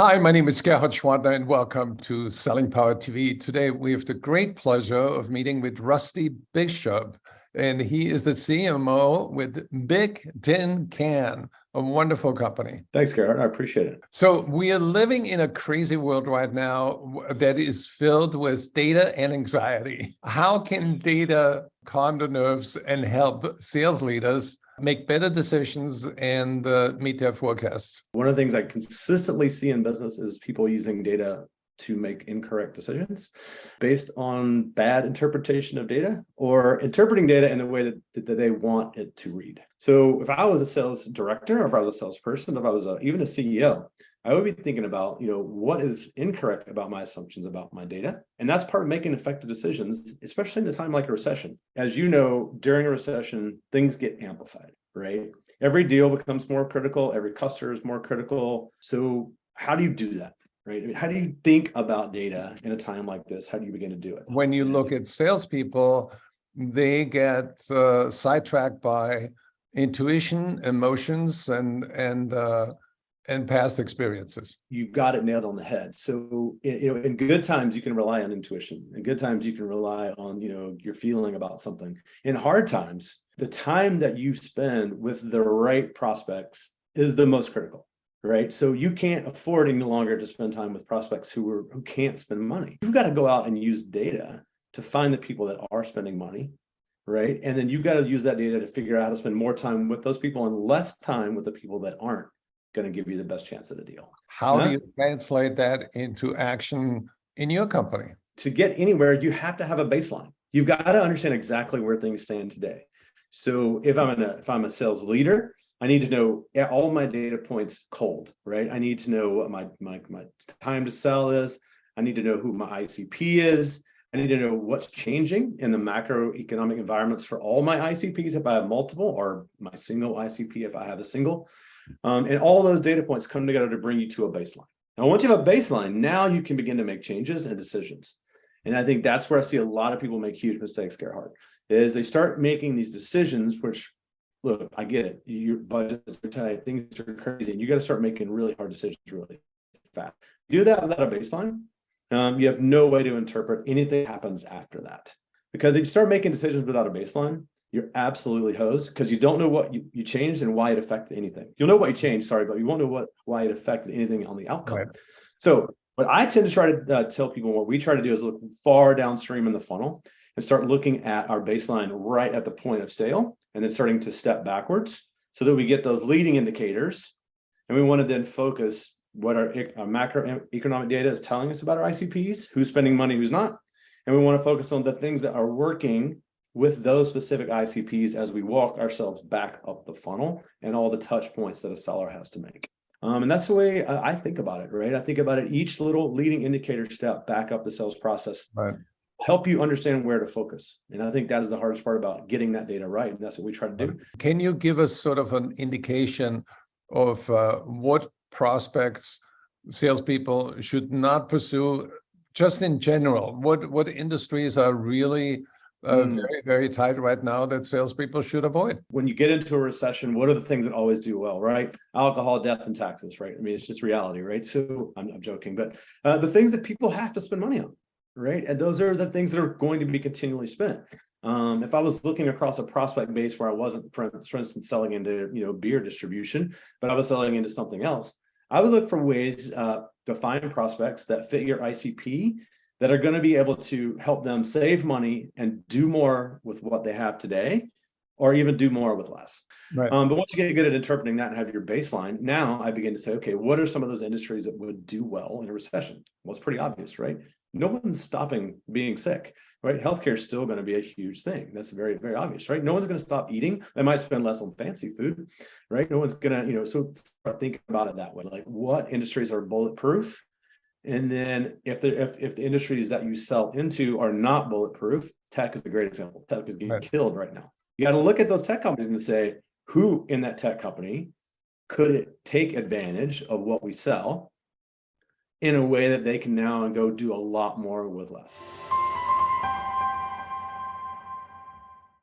Hi, my name is Gerhard Schwadner, and welcome to Selling Power TV. Today, we have the great pleasure of meeting with Rusty Bishop, and he is the CMO with Big Tin Can, a wonderful company. Thanks, Gerhard. I appreciate it. So we are living in a crazy world right now that is filled with data and anxiety. How can data calm the nerves and help sales leaders make better decisions and meet their forecasts? One of the things I consistently see in business is people using data to make incorrect decisions based on bad interpretation of data or interpreting data in the way that they want it to read. So if I was a sales director, or if I was a salesperson, if I was even a CEO, I would be thinking about, what is incorrect about my assumptions about my data. And that's part of making effective decisions, especially in a time like a recession. As you know, during a recession, things get amplified, right? Every deal becomes more critical. Every customer is more critical. So how do you do that? Right? I mean, how do you think about data in a time like this? How do you begin to do it? When you look at salespeople, they get sidetracked by intuition, emotions, and past experiences. You've got it nailed on the head. So, in good times, you can rely on intuition. In good times, you can rely on, your feeling about something. In hard times, the time that you spend with the right prospects is the most critical. Right. So you can't afford any longer to spend time with prospects who can't spend money. You've got to go out and use data to find the people that are spending money. Right. And then you've got to use that data to figure out how to spend more time with those people and less time with the people that aren't going to give you the best chance at a deal. How do you translate that into action in your company? To get anywhere, you have to have a baseline. You've got to understand exactly where things stand today. So if I'm a sales leader, I need to know all my data points cold, right? I need to know what my time to sell is. I need to know who my ICP is. I need to know what's changing in the macroeconomic environments for all my ICPs if I have multiple, or my single ICP if I have a single. And all those data points come together to bring you to a baseline. Now, once you have a baseline, now you can begin to make changes and decisions. And I think that's where I see a lot of people make huge mistakes, Gerhard, is they start making these decisions, which, look, I get it. Your budgets are tight, things are crazy, and you got to start making really hard decisions really fast. You do that without a baseline, you have no way to interpret anything that happens after that. Because if you start making decisions without a baseline, you're absolutely hosed because you don't know what you changed and why it affected anything. You'll know what you changed, but you won't know why it affected anything on the outcome. Right. So what I tend to try to tell people, what we try to do is look far downstream in the funnel and start looking at our baseline right at the point of sale, and then starting to step backwards so that we get those leading indicators. And we want to then focus what our macroeconomic data is telling us about our ICPs, who's spending money, who's not. And we want to focus on the things that are working with those specific ICPs as we walk ourselves back up the funnel and all the touch points that a seller has to make. And that's the way I think about it, right? I think about it, each little leading indicator step back up the sales process. Right. Help you understand where to focus. And I think that is the hardest part about getting that data right. And that's what we try to do. Can you give us sort of an indication of what prospects salespeople should not pursue, just in general? What industries are really very, very tight right now that salespeople should avoid? When you get into a recession, what are the things that always do well, right? Alcohol, death, and taxes, right? I mean, it's just reality, right? So I'm joking, but the things that people have to spend money on. Right. And those are the things that are going to be continually spent. If I was looking across a prospect base where I wasn't, for instance, selling into, beer distribution, but I was selling into something else, I would look for ways to find prospects that fit your ICP, that are going to be able to help them save money and do more with what they have today, or even do more with less. Right. But once you get good at interpreting that and have your baseline, now I begin to say, okay, what are some of those industries that would do well in a recession? Well, it's pretty obvious, right? No one's stopping being sick, right? Healthcare is still going to be a huge thing. That's very, very obvious, right? No one's going to stop eating. They might spend less on fancy food, right? No one's going to, so start thinking about it that way. Like, what industries are bulletproof? And then if the industries that you sell into are not bulletproof, tech is a great example. Tech is getting killed right now. You got to look at those tech companies and say, who in that tech company could it take advantage of what we sell in a way that they can now go do a lot more with less?